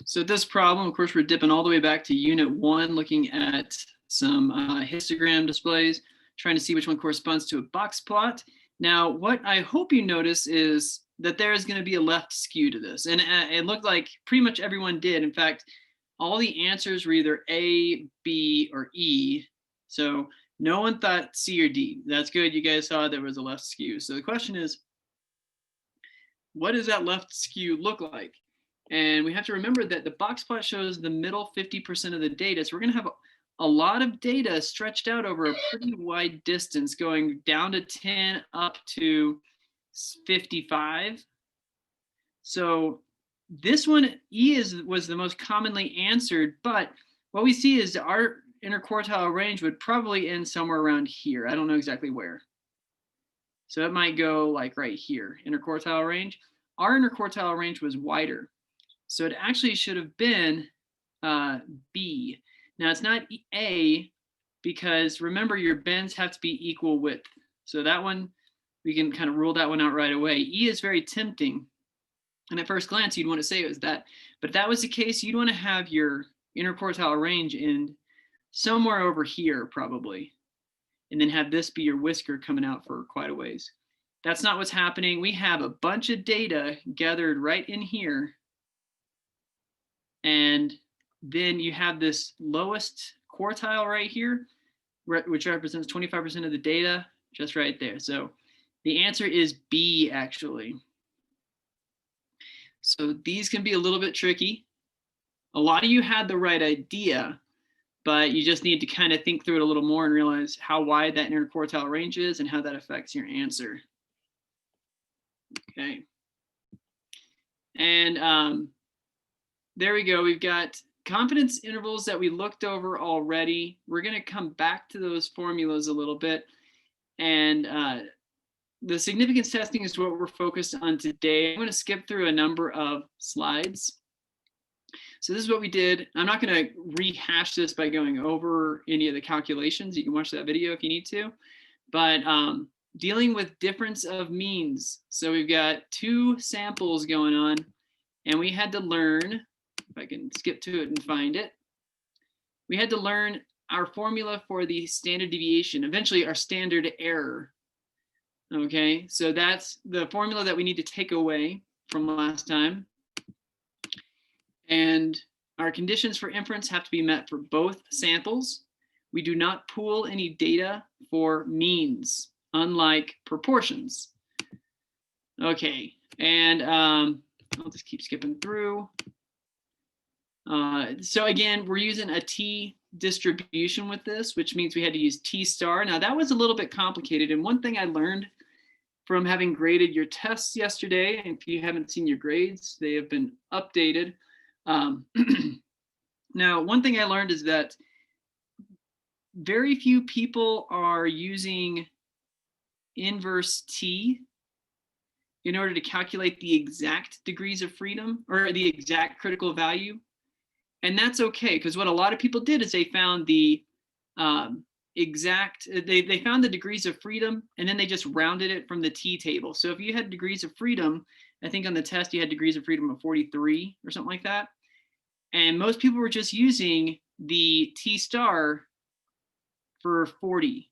So this problem, of course, we're dipping all the way back to Unit 1, looking at some histogram displays, trying to see which one corresponds to a box plot. Now, what I hope you notice is that there is going to be a left skew to this. And it looked like pretty much everyone did. In fact, all the answers were either A, B, or E. So no one thought C or D. That's good. You guys saw there was a left skew. So the question is, what does that left skew look like? And we have to remember that the box plot shows the middle 50% of the data. So we're going to have a lot of data stretched out over a pretty wide distance, going down to 10 up to 55. So this one, E was the most commonly answered, but what we see is our interquartile range would probably end somewhere around here. I don't know exactly where. So it might go like right here, interquartile range. Our interquartile range was wider. So it actually should have been B. Now it's not A because remember your bends have to be equal width. So that one, we can kind of rule that one out right away. E is very tempting. And at first glance, you'd want to say it was that. But if that was the case, you'd want to have your interquartile range in somewhere over here probably. And then have this be your whisker coming out for quite a ways. That's not what's happening. We have a bunch of data gathered right in here. And then you have this lowest quartile right here, which represents 25% of the data, just right there. So the answer is B, actually. So these can be a little bit tricky. A lot of you had the right idea, but you just need to kind of think through it a little more and realize how wide that interquartile range is and how that affects your answer. Okay. And there we go. We've got confidence intervals that we looked over already. We're going to come back to those formulas a little bit. And the significance testing is what we're focused on today. I'm going to skip through a number of slides. So this is what we did. I'm not going to rehash this by going over any of the calculations. You can watch that video if you need to. But dealing with difference of means. So we've got two samples going on, and we had to learn, if I can skip to it and find it, we had to learn our formula for the standard deviation, eventually our standard error. Okay, so that's the formula that we need to take away from last time. And our conditions for inference have to be met for both samples. We do not pool any data for means, unlike proportions. Okay, and I'll just keep skipping through. So again, we're using a T distribution with this, which means we had to use T star. Now that was a little bit complicated. And one thing I learned from having graded your tests yesterday, and if you haven't seen your grades, they have been updated. Now, one thing I learned is that very few people are using inverse T in order to calculate the exact degrees of freedom or the exact critical value. And that's okay, because what a lot of people did is they found the they found the degrees of freedom, and then they just rounded it from the T table. So if you had degrees of freedom, I think on the test you had degrees of freedom of 43 or something like that. And most people were just using the T star for 40.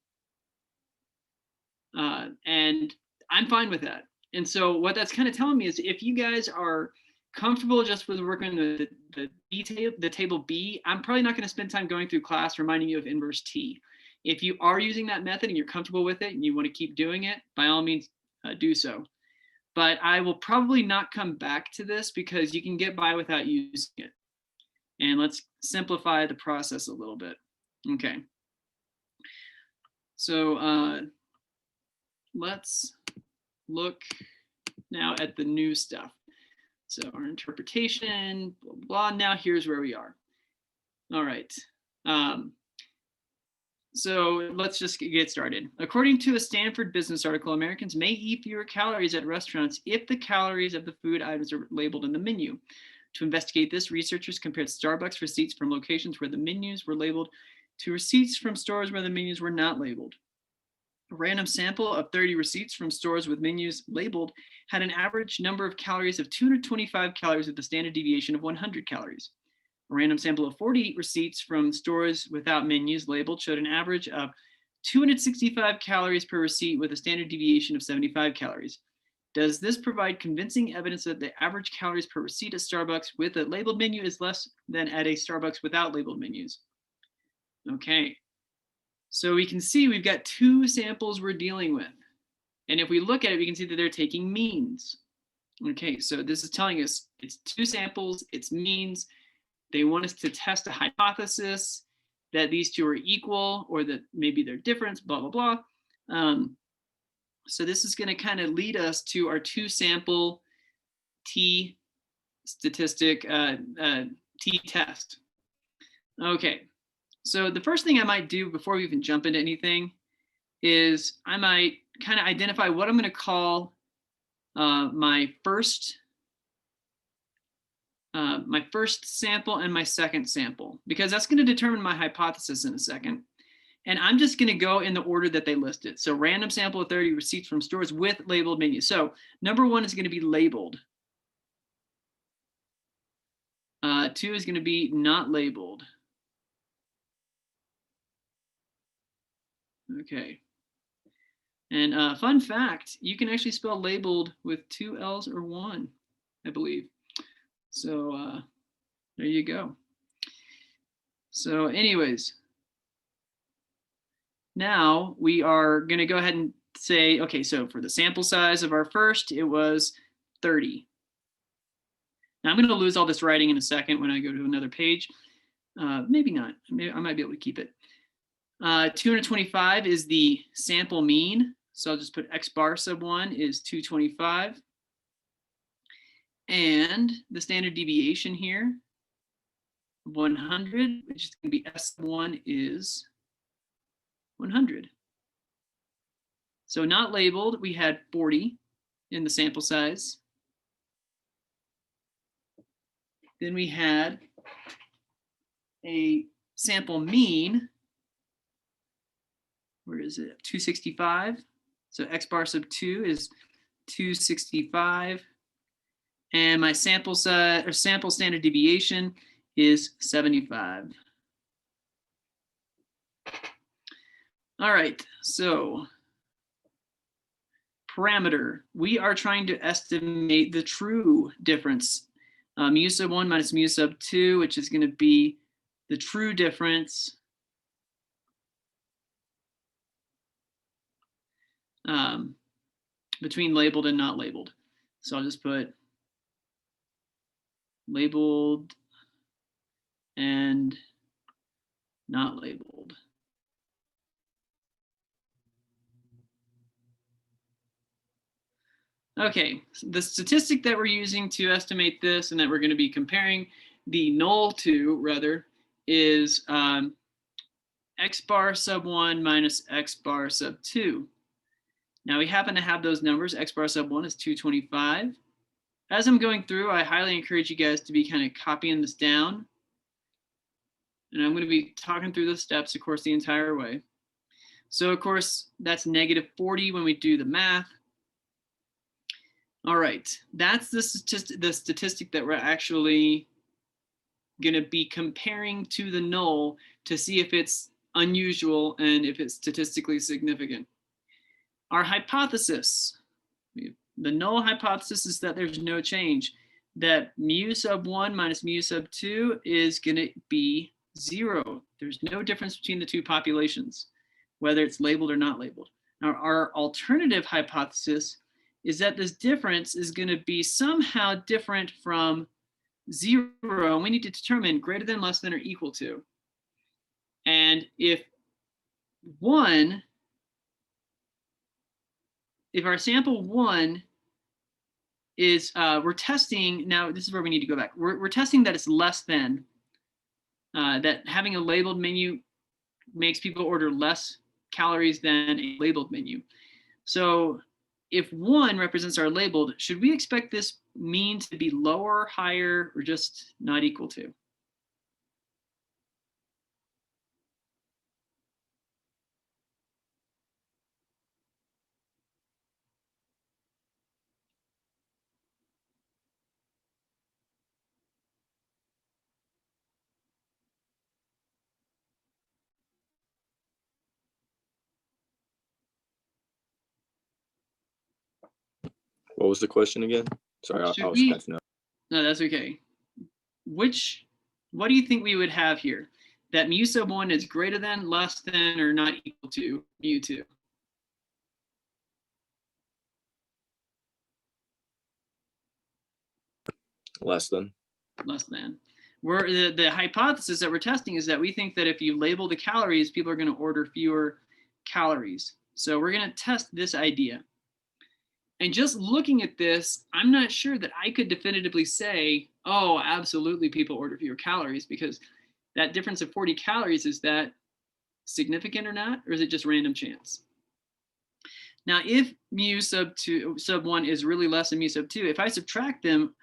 And I'm fine with that. And so what that's kind of telling me is if you guys are comfortable just with working the table B, I'm probably not going to spend time going through class reminding you of inverse T. If you are using that method and you're comfortable with it and you want to keep doing it, by all means, do so. But I will probably not come back to this because you can get by without using it. And let's simplify the process a little bit. Okay. So let's look now at the new stuff. So our interpretation, blah, blah. Now here's where we are. All right. So let's just get started. According to a Stanford Business article, Americans may eat fewer calories at restaurants if the calories of the food items are labeled in the menu. To investigate this, researchers compared Starbucks receipts from locations where the menus were labeled to receipts from stores where the menus were not labeled. A random sample of 30 receipts from stores with menus labeled had an average number of calories of 225 calories with a standard deviation of 100 calories. A random sample of 40 receipts from stores without menus labeled showed an average of 265 calories per receipt with a standard deviation of 75 calories. Does this provide convincing evidence that the average calories per receipt at Starbucks with a labeled menu is less than at a Starbucks without labeled menus? Okay, so we can see we've got two samples we're dealing with. And if we look at it, we can see that they're taking means. Okay, so this is telling us it's two samples, it's means. They want us to test a hypothesis that these two are equal or that maybe they're different, blah, blah, blah. So this is going to kind of lead us to our two sample T statistic, T test. Okay, so the first thing I might do before we even jump into anything is I might kind of identify what I'm going to call my first sample and my second sample, because that's going to determine my hypothesis in a second. And I'm just going to go in the order that they listed. So random sample of 30 receipts from stores with labeled menus. So number one is going to be labeled. 2 is going to be not labeled. Okay. And fun fact, you can actually spell labeled with 2 L's or 1, I believe. So there you go. So anyways, now we are going to go ahead and say, okay, so for the sample size of our first, it was 30. Now I'm going to lose all this writing in a second when I go to another page. Maybe not. Maybe I might be able to keep it. 225 is the sample mean. So I'll just put X bar sub 1 is 225. And the standard deviation here, 100, which is going to be S1 is 100. So not labeled, we had 40 in the sample size. Then we had a sample mean. Where is it? 265. So X bar sub 2 is 265. And my sample size or sample standard deviation is 75. All right, so parameter. We are trying to estimate the true difference. Mu sub 1 minus mu sub 2, which is going to be the true difference between labeled and not labeled. So I'll just put labeled and not labeled. Okay, so the statistic that we're using to estimate this and that we're going to be comparing the null to, rather, is X bar sub 1 minus X bar sub 2. Now we happen to have those numbers. X bar sub 1 is 225. As I'm going through, I highly encourage you guys to be kind of copying this down. And I'm going to be talking through the steps, of course, the entire way. So, of course, that's negative 40 when we do the math. All right, that's the statistic that we're actually going to be comparing to the null to see if it's unusual and if it's statistically significant. Our hypothesis, the null hypothesis is that there's no change, that mu sub 1 minus mu sub 2 is going to be 0. There's no difference between the two populations, whether it's labeled or not labeled. Now, our alternative hypothesis is that this difference is going to be somehow different from 0. And we need to determine greater than, less than, or equal to. And if our sample 1 is, we're testing, now this is where we need to go back. We're testing that it's less than, that having a labeled menu makes people order less calories than a labeled menu. So if 1 represents our labeled, should we expect this mean to be lower, higher, or just not equal to? What was the question again? Sorry, I was catching up. No, that's okay. What do you think we would have here? That mu sub 1 is greater than, less than, or not equal to mu 2? Less than. Less than. The hypothesis that we're testing is that we think that if you label the calories, people are going to order fewer calories. So we're going to test this idea. And just looking at this, I'm not sure that I could definitively say, oh, absolutely, people order fewer calories, because that difference of 40 calories, is that significant or not? Or is it just random chance? Now, if mu sub 1 is really less than mu sub 2, if I subtract them,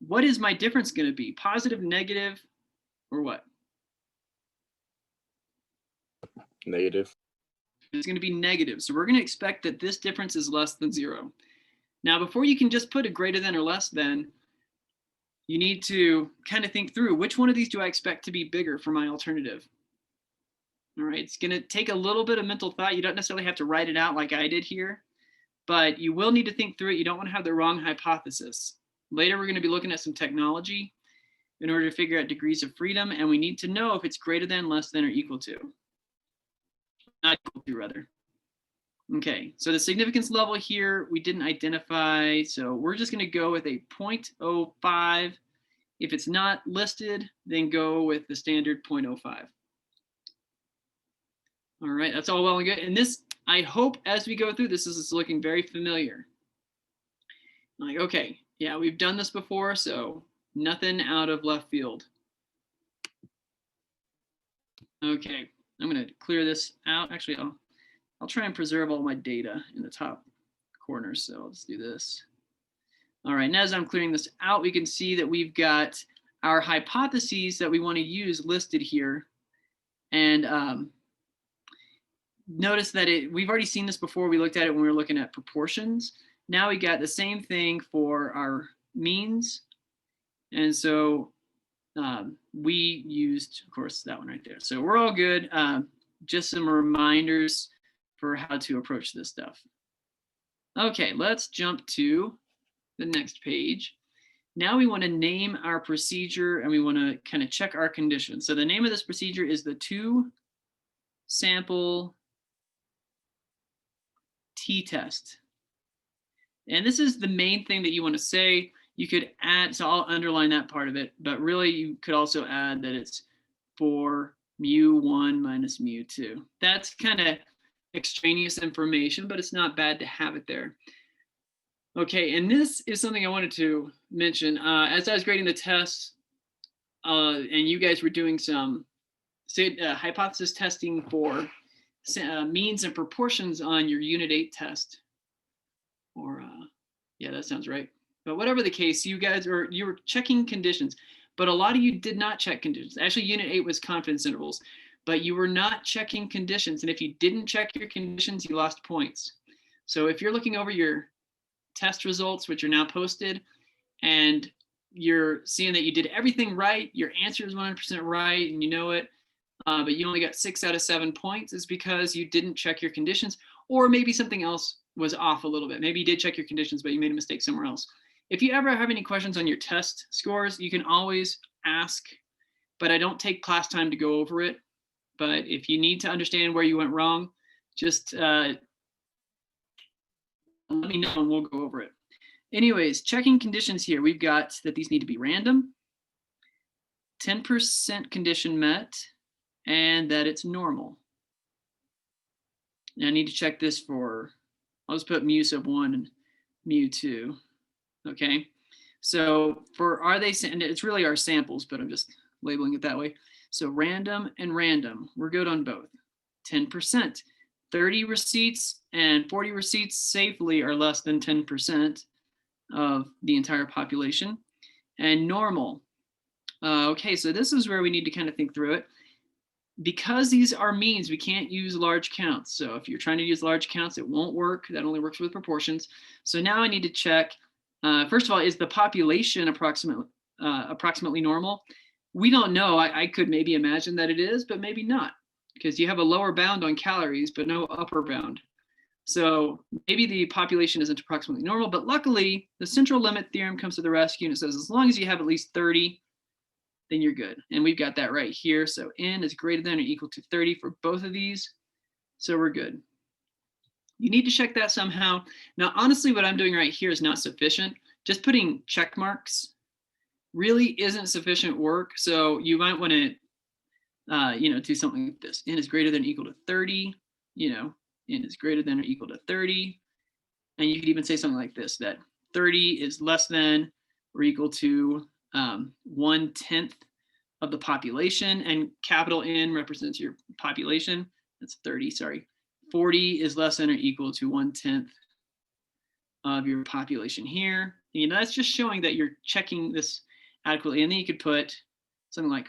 what is my difference going to be? Positive, negative, or what? Negative. It's going to be negative. So we're going to expect that this difference is less than 0. Now, before you can just put a greater than or less than, you need to kind of think through, which one of these do I expect to be bigger for my alternative? All right, it's going to take a little bit of mental thought. You don't necessarily have to write it out like I did here, but you will need to think through it. You don't want to have the wrong hypothesis. Later, we're going to be looking at some technology in order to figure out degrees of freedom, and we need to know if it's greater than, less than, or equal to. Not equal to, rather. Okay, so the significance level here, we didn't identify, so we're just going to go with a 0.05. If it's not listed, then go with the standard 0.05. All right, that's all well and good. And this, I hope as we go through this is looking very familiar. Like, okay, yeah, we've done this before, so nothing out of left field. Okay, I'm going to clear this out. Actually, I'll try and preserve all my data in the top corner. So I'll just do this. All right, and as I'm clearing this out, we can see that we've got our hypotheses that we want to use listed here. And notice that we've already seen this before. We looked at it when we were looking at proportions. Now we got the same thing for our means. And so we used, of course, that one right there. So we're all good. Just some reminders for how to approach this stuff. Okay, let's jump to the next page. Now we want to name our procedure and we want to kind of check our conditions. So the name of this procedure is the 2-sample t-test. And this is the main thing that you want to say. You could add, so I'll underline that part of it, but really you could also add that it's for mu1 minus mu2. That's kind of extraneous information, but it's not bad to have it there. Okay, and this is something I wanted to mention. As I was grading the tests, and you guys were doing some hypothesis testing for means and proportions on your Unit 8 test. Or, yeah, that sounds right. But whatever the case, you were checking conditions, but a lot of you did not check conditions. Actually, Unit 8 was confidence intervals, but you were not checking conditions. And if you didn't check your conditions, you lost points. So if you're looking over your test results, which are now posted, and you're seeing that you did everything right, your answer is 100% right, and you know it, but you only got 6 out of 7 points, is because you didn't check your conditions, or maybe something else was off a little bit. Maybe you did check your conditions, but you made a mistake somewhere else. If you ever have any questions on your test scores, you can always ask, but I don't take class time to go over it. But if you need to understand where you went wrong, just let me know and we'll go over it. Anyways, checking conditions here, we've got that these need to be random, 10% condition met, and that it's normal. Now I need to check this for, I'll just put mu sub 1 and mu 2. Okay, so for are they, and it's really our samples, but I'm just labeling it that way. So random and random, we're good on both. 10%, 30 receipts and 40 receipts safely are less than 10% of the entire population. And normal, okay, so this is where we need to kind of think through it. Because these are means, we can't use large counts. So if you're trying to use large counts, it won't work. That only works with proportions. So now I need to check, first of all, is the population approximately normal? We don't know. I could maybe imagine that it is, but maybe not, because you have a lower bound on calories, but no upper bound So maybe the population isn't approximately normal, but luckily the central limit theorem comes to the rescue and it says as long as you have at least 30, then you're good. And we've got that right here. So n is greater than or equal to 30 for both of these. So we're good. You need to check that somehow. Now, honestly, what I'm doing right here is not sufficient. Just putting check marks really isn't sufficient work. So you might want to, do something like this. N is greater than or equal to 30, n is greater than or equal to 30. And you could even say something like this, that 30 is less than or equal to 1/10 of the population, and capital N represents your population. That's 30, sorry. 40 is less than or equal to 1/10 of your population here. And, that's just showing that you're checking this adequately. And then you could put something like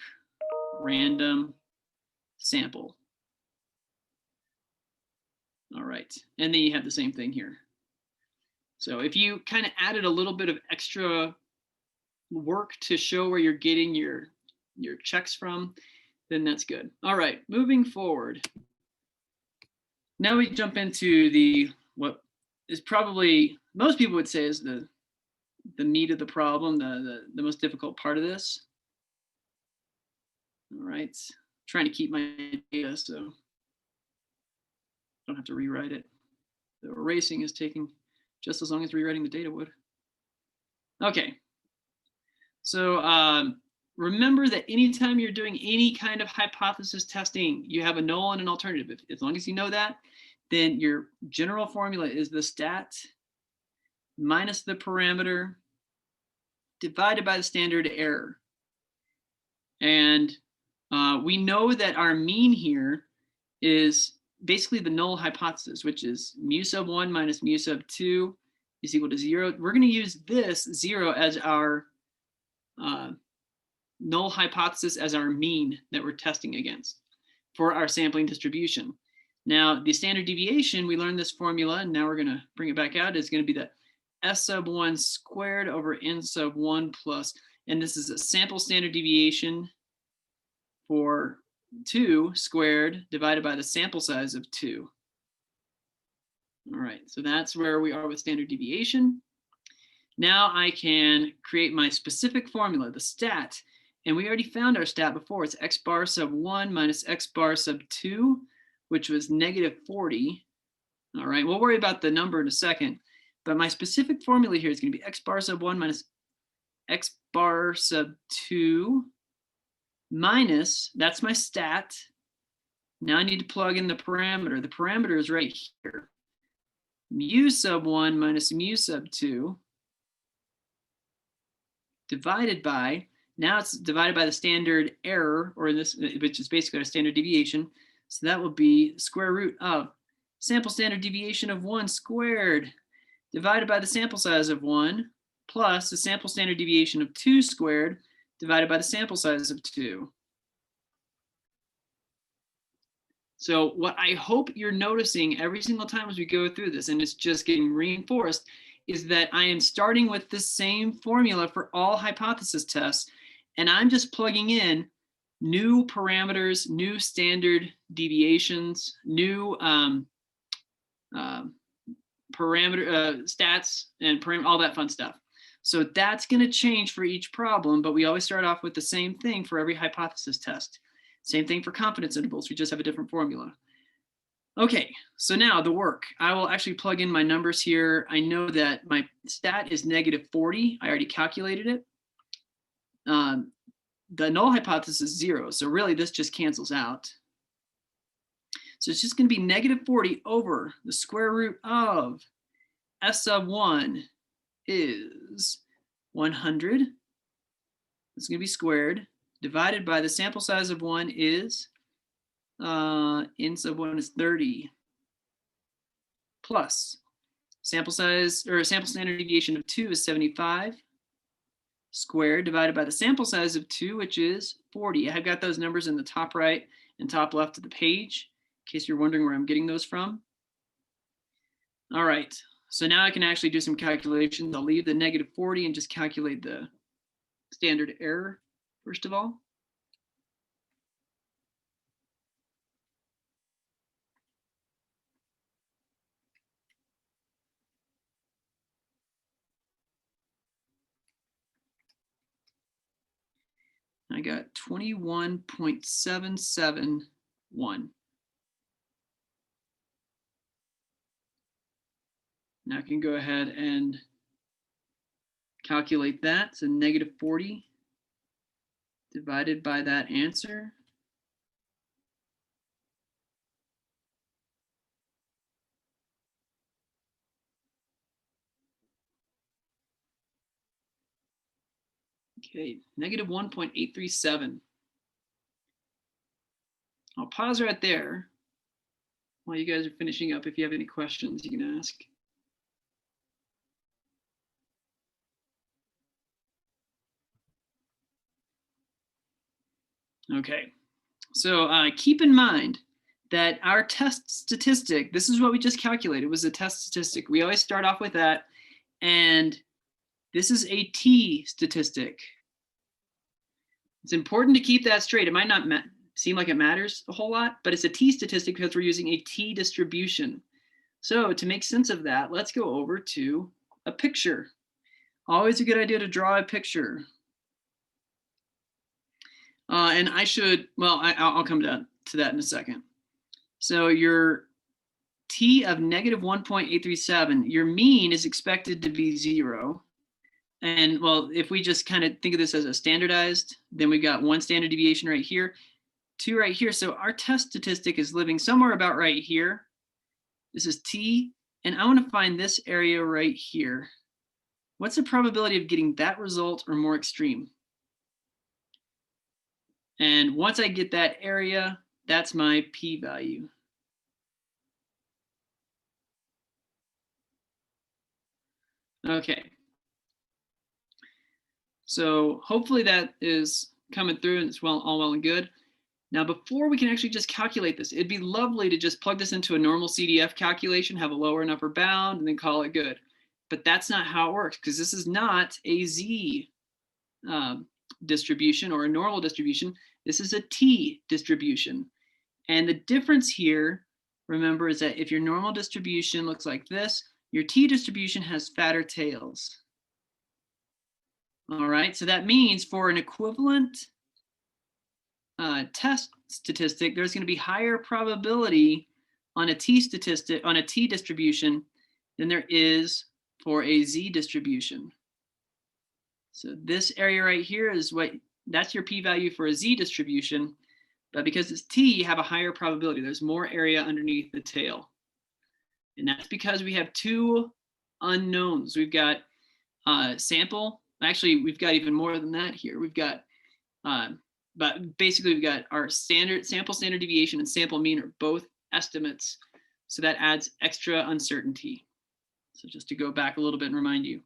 random sample. All right, and then you have the same thing here. So if you kind of added a little bit of extra work to show where you're getting your checks from, then that's good. All right, moving forward. Now we jump into what is probably most people would say is the meat of the problem, the most difficult part of this. All right, trying to keep my data so I don't have to rewrite it. The erasing is taking just as long as rewriting the data would. Okay, so remember that anytime you're doing any kind of hypothesis testing, you have a null and an alternative. As long as you know that, then your general formula is the stat minus the parameter divided by the standard error. And we know that our mean here is basically the null hypothesis, which is mu sub 1 minus mu sub 2 is equal to 0. We're going to use this 0 as our null hypothesis, as our mean that we're testing against for our sampling distribution. Now, the standard deviation, we learned this formula, and now we're going to bring it back out, is going to be the S sub 1 squared over N sub 1 plus, and this is a sample standard deviation for 2 squared divided by the sample size of 2. All right, so that's where we are with standard deviation. Now I can create my specific formula, the stat, and we already found our stat before. It's x bar sub 1 minus x bar sub 2, which was negative 40. All right, we'll worry about the number in a second, but my specific formula here is going to be x bar sub 1 minus x bar sub 2 minus, that's my stat. Now I need to plug in the parameter. The parameter is right here. Mu sub 1 minus mu sub 2 divided by, now it's divided by the standard error, or in this, which is basically our standard deviation. So that will be square root of sample standard deviation of 1 squared divided by the sample size of 1 plus the sample standard deviation of 2 squared divided by the sample size of 2. So what I hope you're noticing every single time as we go through this, and it's just getting reinforced, is that I am starting with the same formula for all hypothesis tests, and I'm just plugging in new parameters, new standard deviations, new parameter stats, and all that fun stuff. So that's going to change for each problem, but we always start off with the same thing for every hypothesis test. Same thing for confidence intervals. We just have a different formula. Okay, so now the work. I will actually plug in my numbers here. I know that my stat is negative 40. I already calculated it. The null hypothesis is 0. So really this just cancels out. So it's just going to be negative 40 over the square root of S sub 1 is 100. It's going to be squared divided by the sample size of 1 is N sub 1 is 30 plus sample size, or sample standard deviation of 2 is 75 squared divided by the sample size of 2, which is 40. I've got those numbers in the top right and top left of the page, in case you're wondering where I'm getting those from. All right, so now I can actually do some calculations. I'll leave the negative 40 and just calculate the standard error first of all. I got 21.771. Now I can go ahead and calculate that. So negative 40 divided by that answer. Okay, negative 1.837. I'll pause right there while you guys are finishing up. If you have any questions, you can ask. Okay, so keep in mind that our test statistic, this is what we just calculated, was a test statistic. We always start off with that, and this is a t statistic. It's important to keep that straight. It might not seem like it matters a whole lot, but it's a t statistic because we're using a t distribution. So to make sense of that, let's go over to a picture. Always a good idea to draw a picture. And I should, well, I'll come to that in a second. So your t of negative 1.837, your mean is expected to be 0. And well, if we just kind of think of this as a standardized, then we've got 1 standard deviation right here, 2 right here. So our test statistic is living somewhere about right here. This is t, and I want to find this area right here. What's the probability of getting that result or more extreme? And once I get that area, that's my p-value. Okay. So hopefully that is coming through and it's all well and good. Now, before we can actually just calculate this, it'd be lovely to just plug this into a normal CDF calculation, have a lower and upper bound, and then call it good. But that's not how it works, because this is not a Z distribution or a normal distribution. This is a T distribution. And the difference here, remember, is that if your normal distribution looks like this, your T distribution has fatter tails. All right, so that means for an equivalent test statistic, there's going to be higher probability on a T statistic, on a T distribution, than there is for a Z distribution. So this area right here is that's your p-value for a Z distribution, but because it's T, you have a higher probability. There's more area underneath the tail. And that's because we have 2 unknowns. We've got sample. Actually, we've got even more than that here. We've got, but basically we've got our sample standard deviation and sample mean are both estimates. So that adds extra uncertainty. So just to go back a little bit and remind you.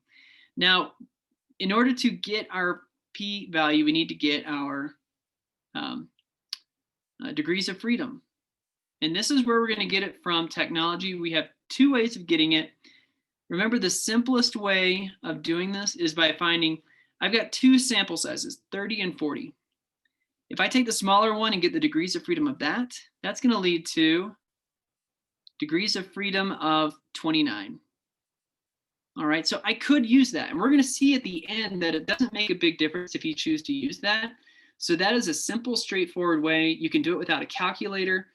Now, in order to get our p-value, we need to get our degrees of freedom. And this is where we're going to get it from technology. We have 2 ways of getting it. Remember, the simplest way of doing this is by finding, I've got 2 sample sizes, 30 and 40. If I take the smaller one and get the degrees of freedom of that, that's going to lead to degrees of freedom of 29. All right, so I could use that. And we're going to see at the end that it doesn't make a big difference if you choose to use that. So that is a simple, straightforward way. You can do it without a calculator.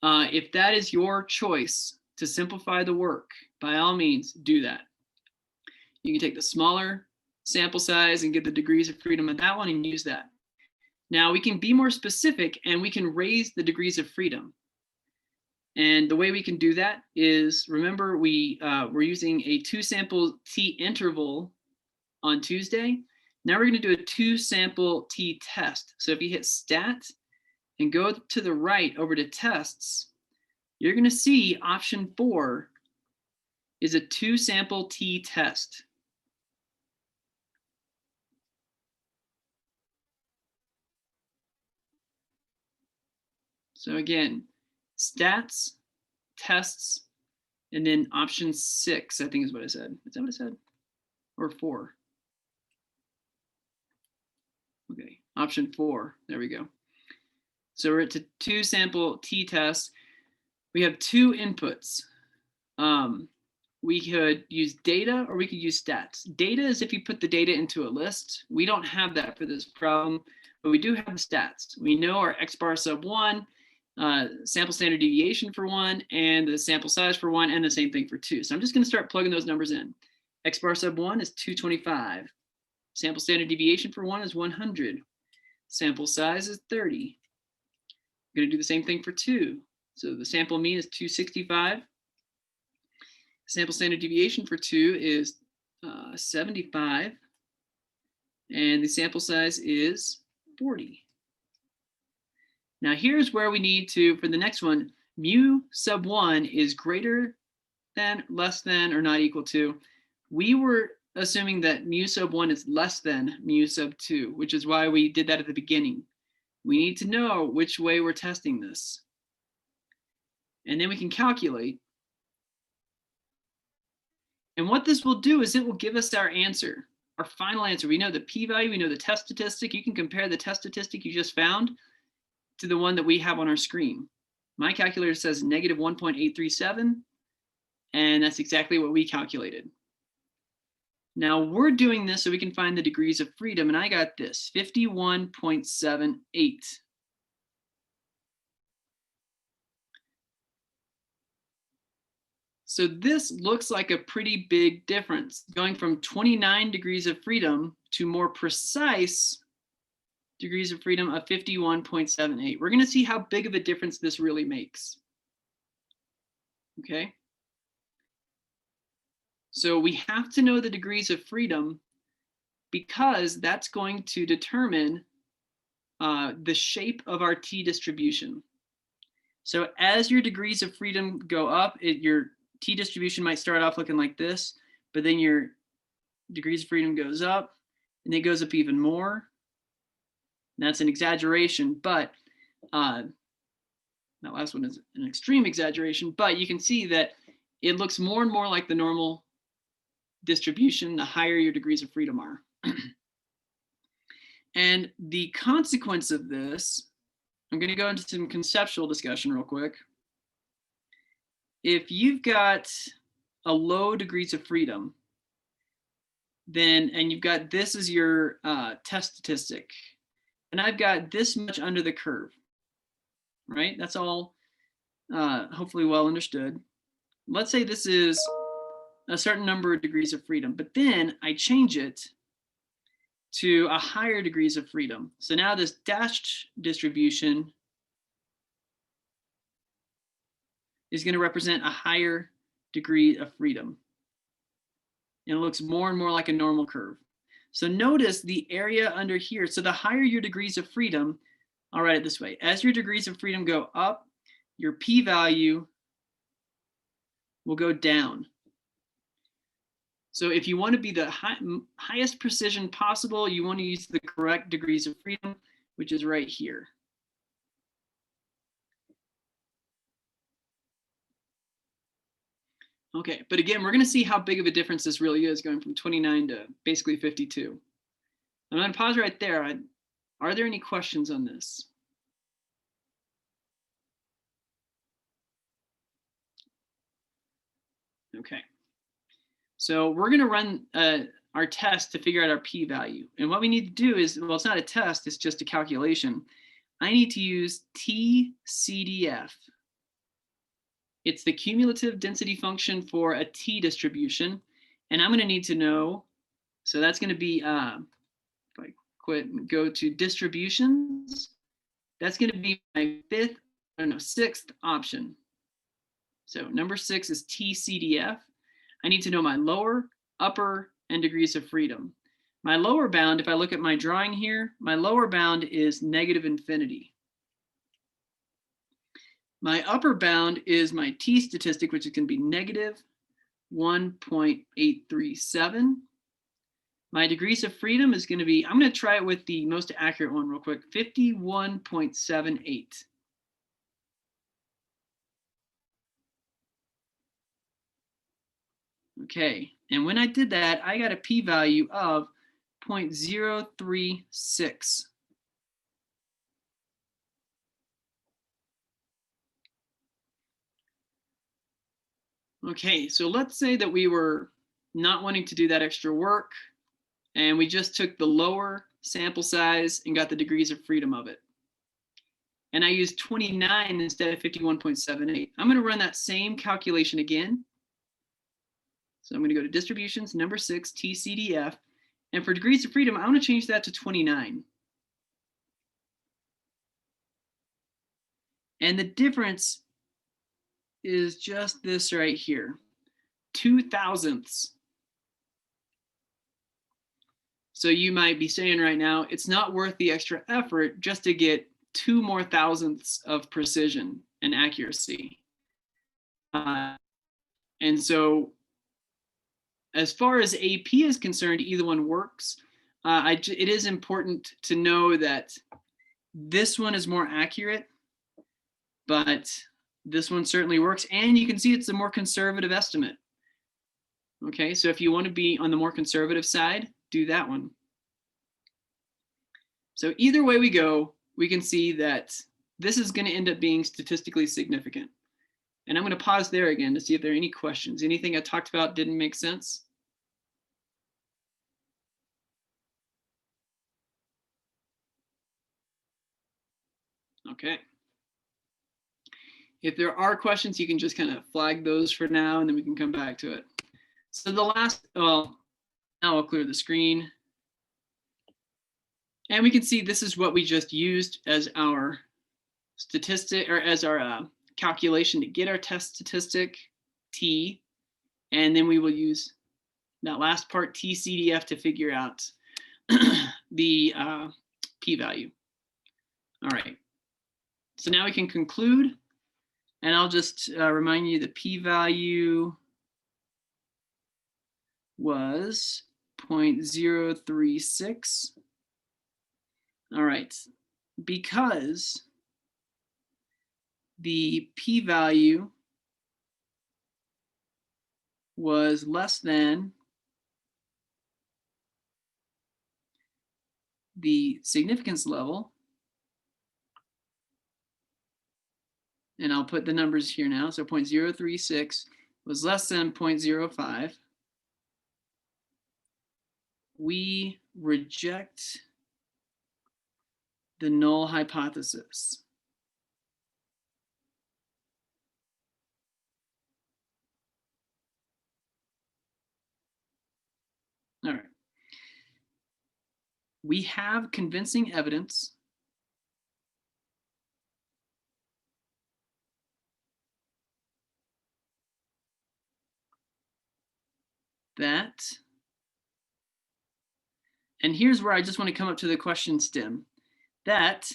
If that is your choice to simplify the work, by all means, do that. You can take the smaller sample size and get the degrees of freedom of that one and use that. Now we can be more specific and we can raise the degrees of freedom. And the way we can do that is, remember, we're using a 2 sample T interval on Tuesday. Now we're going to do a 2 sample T test. So if you hit stat and go to the right over to tests, you're going to see option 4 is a 2 sample T test. So again, stats, tests, and then option 6, I think is what I said. Is that what I said? Or 4? Okay, option 4, there we go. So we're at 2 sample T tests. We have 2 inputs. We could use data or we could use stats. Data is if you put the data into a list. We don't have that for this problem. but we do have the stats. We know our X bar sub 1, sample standard deviation for 1, and the sample size for 1, and the same thing for 2. So I'm just going to start plugging those numbers in. X bar sub 1 is 225. Sample standard deviation for 1 is 100. Sample size is 30. I'm going to do the same thing for 2. So the sample mean is 265. Sample standard deviation for 2 is 75. And the sample size is 40. Now here's where we need to, for the next one, mu sub 1 is greater than, less than, or not equal to. We were assuming that mu sub 1 is less than mu sub 2, which is why we did that at the beginning. We need to know which way we're testing this. And then we can calculate. And what this will do is it will give us our answer, our final answer. We know the p-value, we know the test statistic. You can compare the test statistic you just found to the one that we have on our screen. My calculator says negative 1.837, and that's exactly what we calculated. Now we're doing this so we can find the degrees of freedom, and I got this, 51.78. So this looks like a pretty big difference, going from 29 degrees of freedom to more precise degrees of freedom of 51.78. We're going to see how big of a difference this really makes. Okay. So we have to know the degrees of freedom because that's going to determine the shape of our t distribution. So as your degrees of freedom go up, your t distribution might start off looking like this, but then your degrees of freedom goes up and it goes up even more. That's an exaggeration, but that last one is an extreme exaggeration, but you can see that it looks more and more like the normal distribution the higher your degrees of freedom are. And the consequence of this, I'm going to go into some conceptual discussion real quick. If you've got a low degrees of freedom, then, and you've got this as your test statistic, and I've got this much under the curve, right? That's all hopefully well understood. Let's say this is a certain number of degrees of freedom, but then I change it to a higher degrees of freedom. So now this dashed distribution is going to represent a higher degree of freedom. And it looks more and more like a normal curve. So notice the area under here. So the higher your degrees of freedom, I'll write it this way. As your degrees of freedom go up, your p-value will go down. So if you want to be the highest precision possible, you want to use the correct degrees of freedom, which is right here. Okay, but again, we're going to see how big of a difference this really is, going from 29 to basically 52. I'm going to pause right there. Are there any questions on this? Okay. So we're going to run our test to figure out our p-value. And what we need to do is, well, it's not a test, it's just a calculation. I need to use TCDF. It's the cumulative density function for a t distribution. And I'm going to need to know, so that's going to be, if I quit and go to distributions, that's going to be my sixth option. So number 6 is TCDF. I need to know my lower, upper, and degrees of freedom. My lower bound, if I look at my drawing here, my lower bound is negative infinity. My upper bound is my t statistic, which is going to be negative 1.837. My degrees of freedom is going to be, I'm going to try it with the most accurate one real quick, 51.78. Okay, and when I did that, I got a p-value of 0.036. Okay, so let's say that we were not wanting to do that extra work And we just took the lower sample size and got the degrees of freedom of it. And I used 29 instead of 51.78. I'm going to run that same calculation again. So I'm going to go to distributions, number 6, TCDF. And for degrees of freedom, I want to change that to 29. And the difference is just this right here, 0.02. So you might be saying right now, it's not worth the extra effort just to get 2 more thousandths of precision and accuracy. And so as far as AP is concerned, either one works. It is important to know that this one is more accurate, but this one certainly works. And you can see it's a more conservative estimate. Okay, so if you want to be on the more conservative side, do that one. So either way we go, we can see that this is going to end up being statistically significant. And I'm going to pause there again to see if there are any questions. Anything I talked about didn't make sense? Okay. If there are questions, you can just kind of flag those for now, and then we can come back to it. So the last, well, now I'll clear the screen. And we can see this is what we just used as our statistic, or as our calculation to get our test statistic, T. And then we will use that last part, TCDF, to figure out the p-value. All right. So now we can conclude. And I'll just remind you the p-value was 0.036. All right, because the p-value was less than the significance level, and I'll put the numbers here now, so 0.036 was less than 0.05, we reject the null hypothesis. All right. We have convincing evidence that, and here's where I just want to come up to the question stem, that,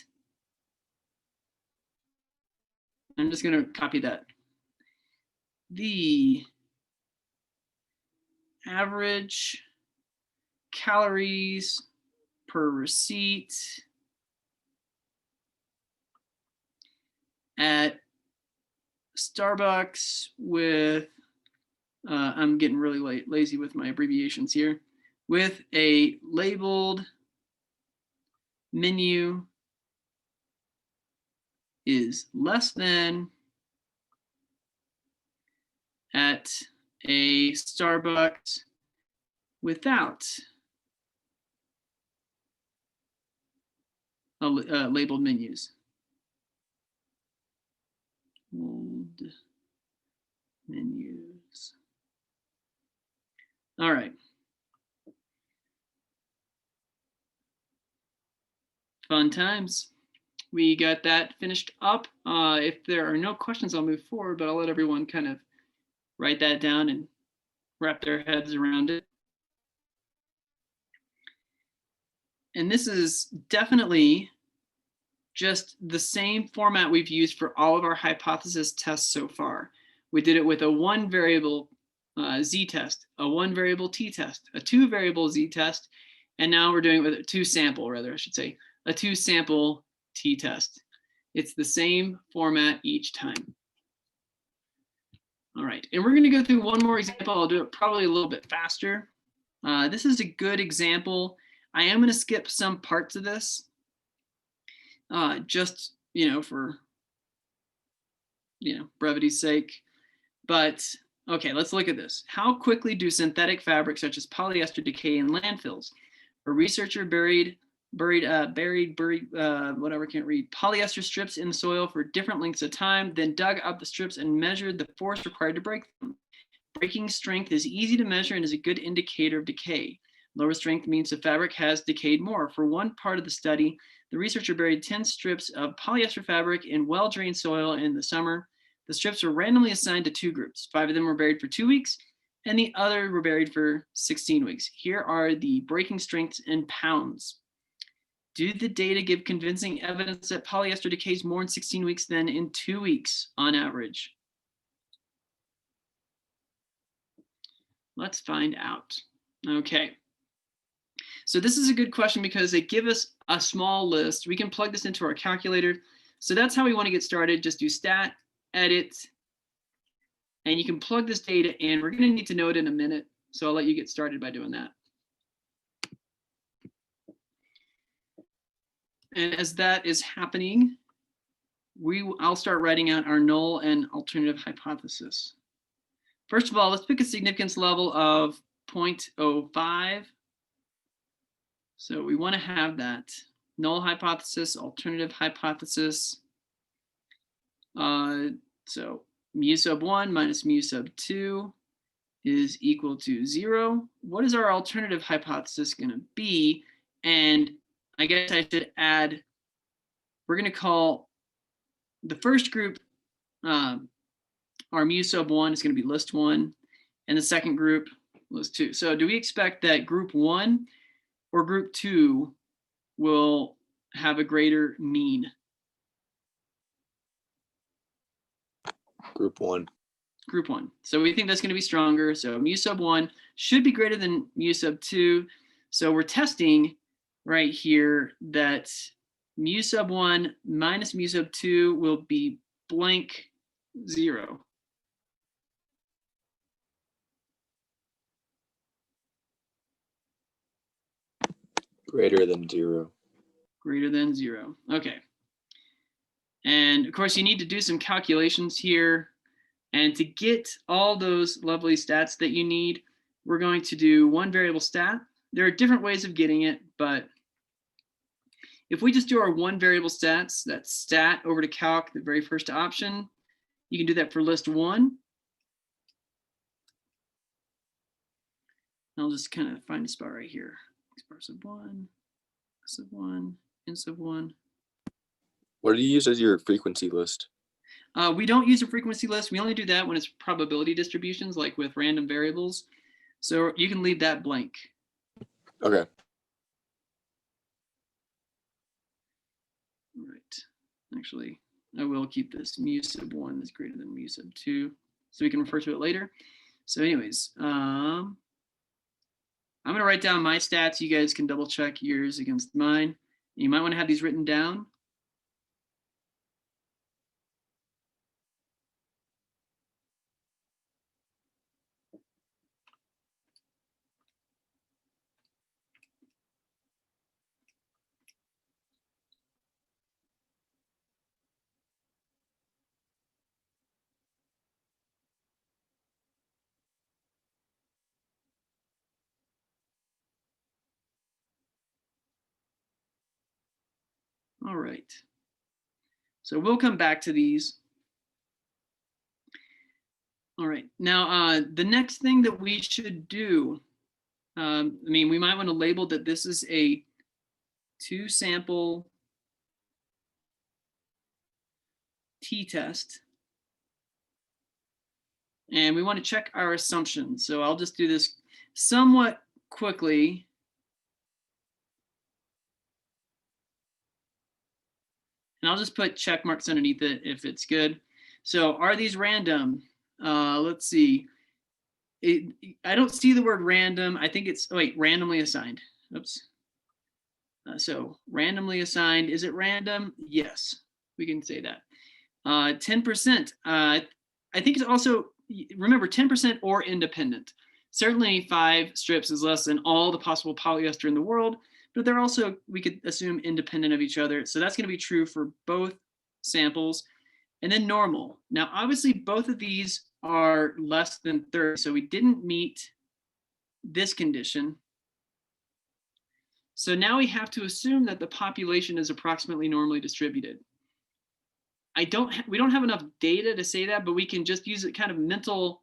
I'm just going to copy that, the average calories per receipt at Starbucks with, I'm getting really lazy with my abbreviations here, with a labeled menu is less than at a Starbucks without labeled menus. Old menus. All right. Fun times. We got that finished up. If there are no questions, I'll move forward, but I'll let everyone kind of write that down and wrap their heads around it. And this is definitely just the same format we've used for all of our hypothesis tests so far. We did it with a 1 variable z test, a 1 variable t test, a 2 variable z test, and now we're doing it with a 2 sample, rather, I should say, a 2 sample t test. It's the same format each time. All right, and we're going to go through one more example. I'll do it probably a little bit faster. This is a good example. I am going to skip some parts of this, just, for, brevity's sake. But okay, let's look at this. How quickly do synthetic fabrics such as polyester decay in landfills? A researcher buried whatever, can't read, polyester strips in the soil for different lengths of time, then dug up the strips and measured the force required to break them. Breaking strength is easy to measure and is a good indicator of decay. Lower strength means the fabric has decayed more. For one part of the study, the researcher buried 10 strips of polyester fabric in well-drained soil in the summer. The strips were randomly assigned to 2 groups. 5 of them were buried for 2 weeks, and the other were buried for 16 weeks. Here are the breaking strengths in pounds. Do the data give convincing evidence that polyester decays more in 16 weeks than in 2 weeks on average? Let's find out. Okay. So this is a good question because they give us a small list. We can plug this into our calculator. So that's how we want to get started. Just do stat, edit, and you can plug this data in. We're going to need to know it in a minute. So I'll let you get started by doing that. And as that is happening, I'll start writing out our null and alternative hypothesis. First of all, let's pick a significance level of 0.05. So we want to have that null hypothesis, alternative hypothesis. So mu sub 1 minus mu sub 2 is equal to 0. What is our alternative hypothesis going to be? And I guess I should add, we're going to call the first group, our mu sub 1 is going to be list 1, and the second group, list 2. So do we expect that group 1 or group 2 will have a greater mean? Group 1. Group 1. So we think that's going to be stronger. So mu sub 1 should be greater than mu sub 2. So we're testing right here that mu sub 1 minus mu sub 2 will be blank 0. Greater than 0. Greater than 0. Okay. And of course, you need to do some calculations here. And to get all those lovely stats that you need, we're going to do one variable stat. There are different ways of getting it, but if we just do our one variable stats, that's stat over to calc, the very first option, you can do that for list 1. I'll just kind of find a spot right here. X bar sub 1, sub 1, n sub 1. What do you use as your frequency list? We don't use a frequency list. We only do that when it's probability distributions, like with random variables. So you can leave that blank. Okay. All right. Actually, I will keep this mu sub 1 is greater than mu sub 2, so we can refer to it later. So anyways, I'm going to write down my stats. You guys can double check yours against mine. You might want to have these written down. All right. So we'll come back to these. All right. Now, the next thing that we should do, we might want to label that this is a 2-sample t-test. And we want to check our assumptions. So I'll just do this somewhat quickly. And I'll just put check marks underneath it if it's good. So are these random? Let's see. I don't see the word random. I think it's, randomly assigned. Oops. So randomly assigned, is it random? Yes, we can say that. 10%, I think it's also, remember 10% or independent. Certainly 5 strips is less than all the possible polyester in the world, but they're also, we could assume, independent of each other. So that's going to be true for both samples. And then normal. Now, obviously, both of these are less than 30. So we didn't meet this condition. So now we have to assume that the population is approximately normally distributed. We don't have enough data to say that, but we can just use it kind of mental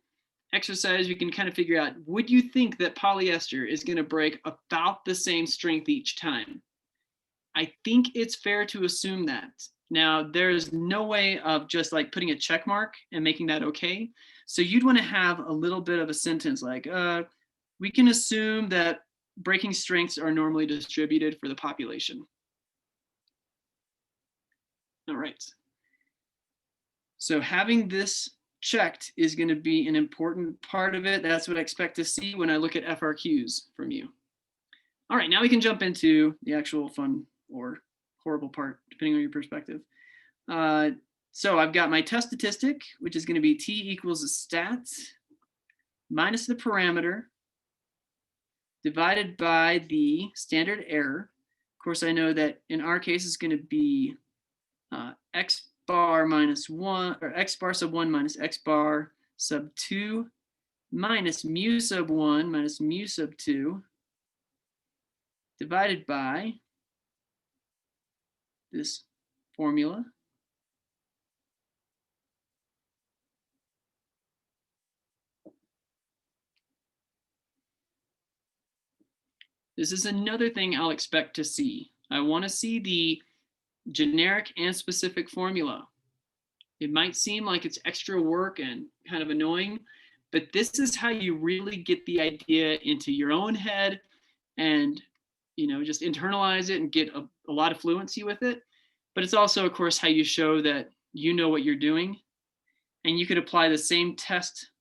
exercise. We can kind of figure out, would you think that polyester is going to break about the same strength each time? I think it's fair to assume that. Now, there's no way of just like putting a check mark and making that okay. So you'd want to have a little bit of a sentence like, we can assume that breaking strengths are normally distributed for the population. All right. So having this checked is going to be an important part of it. That's what I expect to see when I look at FRQs from you. All right, now we can jump into the actual fun or horrible part, depending on your perspective. So I've got my test statistic, which is going to be T equals the stat minus the parameter divided by the standard error. Of course, I know that in our case, it's going to be X bar minus 1, or X bar sub 1 minus X bar sub 2 minus mu sub 1 minus mu sub 2 divided by this formula. This is another thing I'll expect to see. I want to see the generic and specific formula. It might seem like it's extra work and kind of annoying, but this is how you really get the idea into your own head and, you know, just internalize it and get a lot of fluency with it. But it's also, of course, how you show that you know what you're doing, and you could apply the same test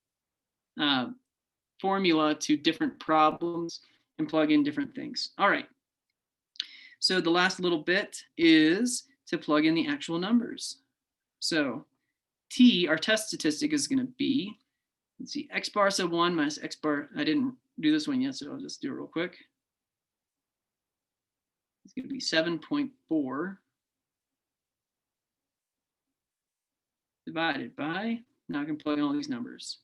formula to different problems and plug in different things. All right. So the last little bit is to plug in the actual numbers. So T, our test statistic, is going to be, let's see, X bar sub 1 minus X bar. I didn't do this one yet, so I'll just do it real quick. It's going to be 7.4 divided by, now I can plug in all these numbers.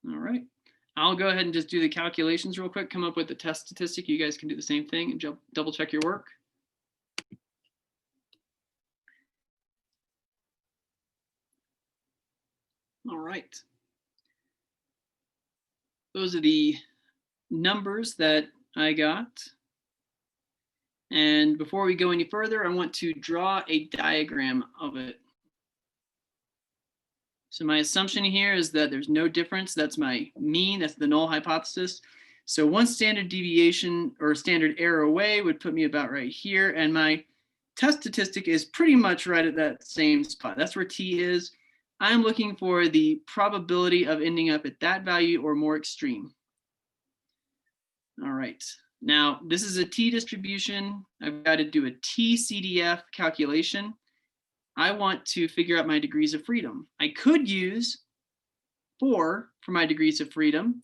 All right, I'll go ahead and just do the calculations real quick, come up with the test statistic. You guys can do the same thing and double check your work. All right. Those are the numbers that I got. And before we go any further, I want to draw a diagram of it. So my assumption here is that there's no difference. That's my mean, that's the null hypothesis. So one standard deviation or standard error away would put me about right here. And my test statistic is pretty much right at that same spot. That's where T is. I'm looking for the probability of ending up at that value or more extreme. All right. Now, this is a T distribution. I've got to do a T-CDF calculation. I want to figure out my degrees of freedom. I could use 4 for my degrees of freedom,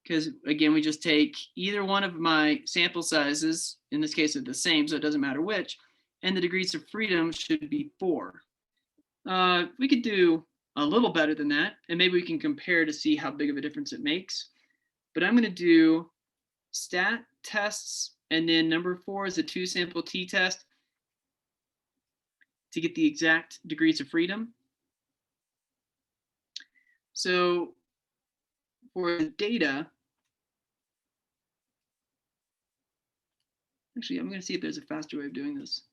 because again, we just take either one of my sample sizes, in this case it's the same, so it doesn't matter which, and the degrees of freedom should be 4. We could do a little better than that, and maybe we can compare to see how big of a difference it makes. But I'm going to do stat tests, and then number 4 is a 2-sample t-test to get the exact degrees of freedom. So for the data, actually, I'm going to see if there's a faster way of doing this.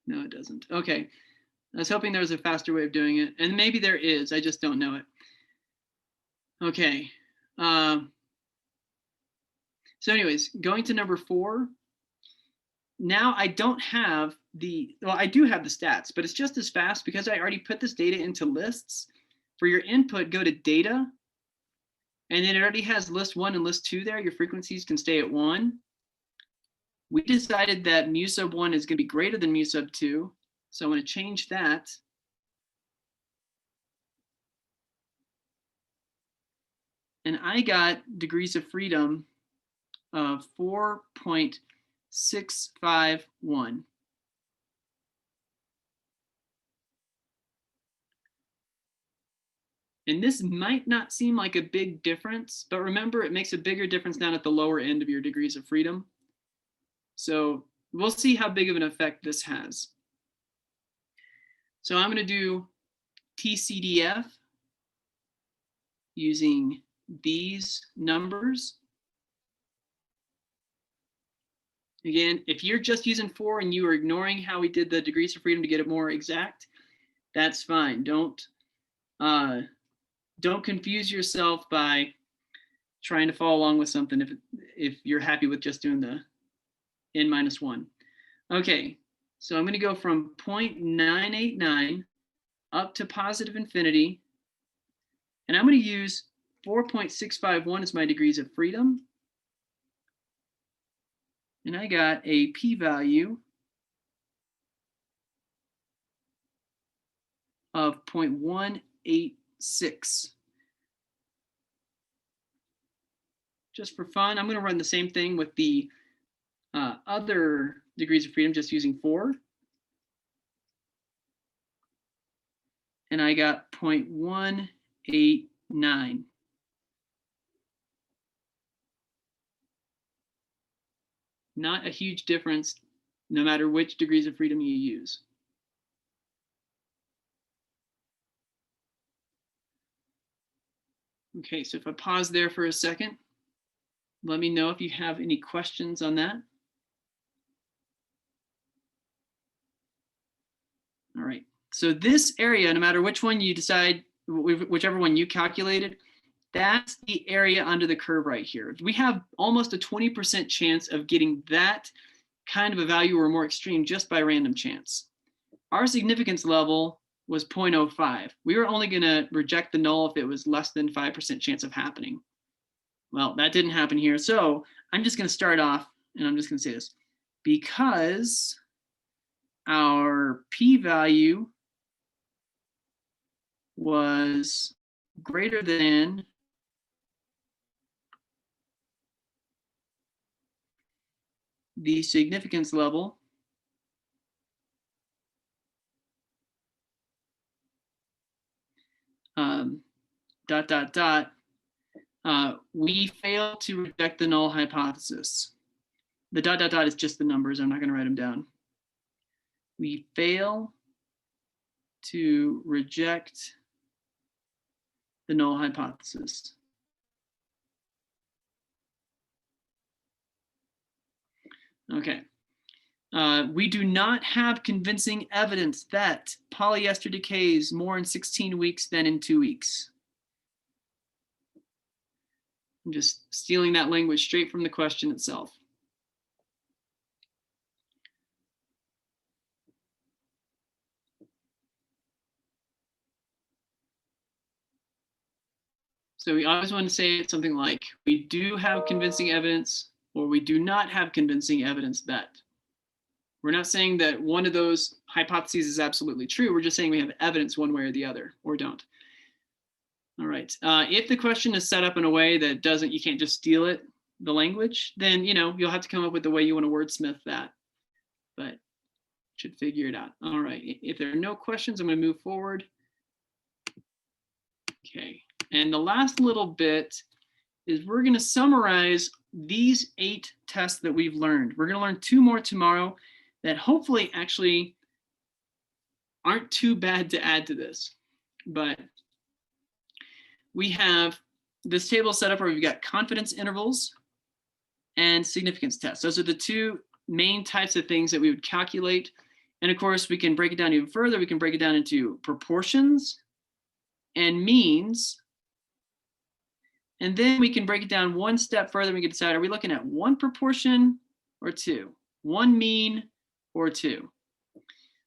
No, it doesn't. Okay. I was hoping there was a faster way of doing it, and maybe there is. I just don't know it. Okay. So anyways, going to number 4. Now I don't have well, I do have the stats, but it's just as fast because I already put this data into lists. For your input, go to data, and then it already has list 1 and list 2 there. Your frequencies can stay at 1. We decided that mu sub 1 is going to be greater than mu sub 2. So I'm going to change that. And I got degrees of freedom of 4.651. And this might not seem like a big difference, but remember, it makes a bigger difference down at the lower end of your degrees of freedom. So we'll see how big of an effect this has. So I'm going to do TCDF using these numbers. Again, if you're just using 4 and you are ignoring how we did the degrees of freedom to get it more exact, that's fine. Don't confuse yourself by trying to follow along with something if you're happy with just doing the n-1. Okay, so I'm going to go from 0.989 up to positive infinity, and I'm going to use 4.651 as my degrees of freedom. And I got a p-value of 0.186. Just for fun, I'm going to run the same thing with the other degrees of freedom, just using 4. And I got 0.189. Not a huge difference, no matter which degrees of freedom you use. Okay, so if I pause there for a second, let me know if you have any questions on that. All right, so this area, no matter which one you decide, whichever one you calculated, that's the area under the curve right here. We have almost a 20% chance of getting that kind of a value or more extreme just by random chance. Our significance level was 0.05. We were only going to reject the null if it was less than 5% chance of happening. Well, that didn't happen here. So I'm just going to start off and I'm just going to say this. Because our p-value was greater than the significance level, we fail to reject the null hypothesis. The ... is just the numbers. I'm not going to write them down. We fail to reject the null hypothesis. Okay. We do not have convincing evidence that polyester decays more in 16 weeks than in 2 weeks. I'm just stealing that language straight from the question itself. So we always want to say something like, we do have convincing evidence, or we do not have convincing evidence that. We're not saying that one of those hypotheses is absolutely true. We're just saying we have evidence one way or the other, or don't. All right. If the question is set up in a way that doesn't, you can't just steal it, the language, then you'll have to come up with the way you want to wordsmith that. But should figure it out. All right. If there are no questions, I'm going to move forward. Okay. And the last little bit is we're going to summarize these 8 tests that we've learned. We're going to learn 2 more tomorrow that hopefully actually aren't too bad to add to this. But we have this table set up where we've got confidence intervals and significance tests. Those are the 2 main types of things that we would calculate. And of course, we can break it down even further. We can break it down into proportions and means. And then we can break it down one step further. We can decide, are we looking at 1 proportion or 2? 1 mean or 2?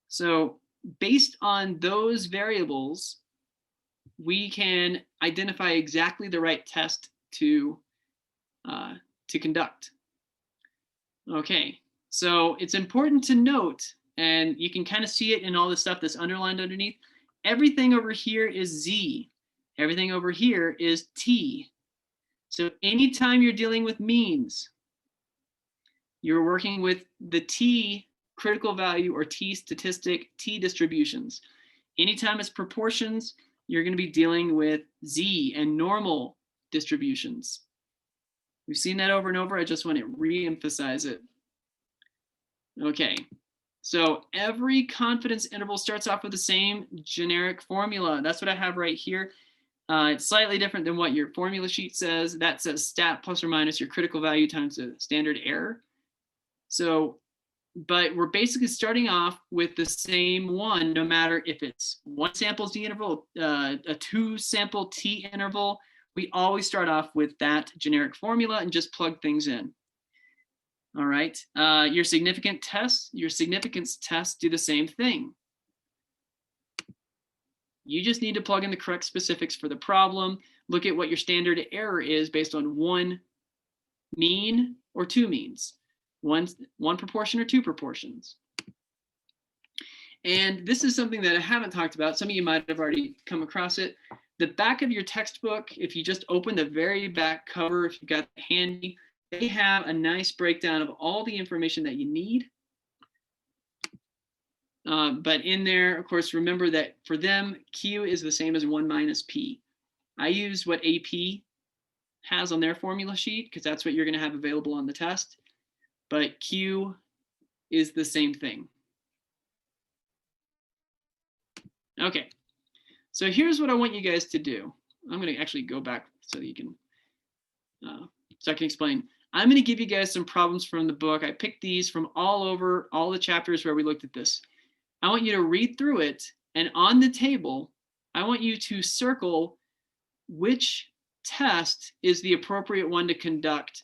So based on those variables, we can identify exactly the right test to conduct. Okay, so it's important to note, and you can kind of see it in all the stuff that's underlined underneath, everything over here is Z. Everything over here is T. So anytime you're dealing with means, you're working with the T critical value or T statistic, T distributions. Anytime it's proportions, you're going to be dealing with Z and normal distributions. We've seen that over and over. I just want to re-emphasize it. Okay, so every confidence interval starts off with the same generic formula. That's what I have right here. It's slightly different than what your formula sheet says. That says stat plus or minus your critical value times the standard error. So, but we're basically starting off with the same one, no matter if it's one sample Z interval, a 2 sample T interval. We always start off with that generic formula and just plug things in. All right, your significance tests do the same thing. You just need to plug in the correct specifics for the problem. Look at what your standard error is based on one mean or two means, one proportion or two proportions. And this is something that I haven't talked about. Some of you might have already come across it. The back of your textbook, if you just open the very back cover, if you've got it handy, they have a nice breakdown of all the information that you need. But in there, of course, remember that for them, Q is the same as 1 minus P. I use what AP has on their formula sheet because that's what you're going to have available on the test. But Q is the same thing. Okay, so here's what I want you guys to do. I'm going to actually go back so that you can, so I can explain. I'm going to give you guys some problems from the book. I picked these from all over, all the chapters where we looked at this. I want you to read through it, and on the table, I want you to circle which test is the appropriate one to conduct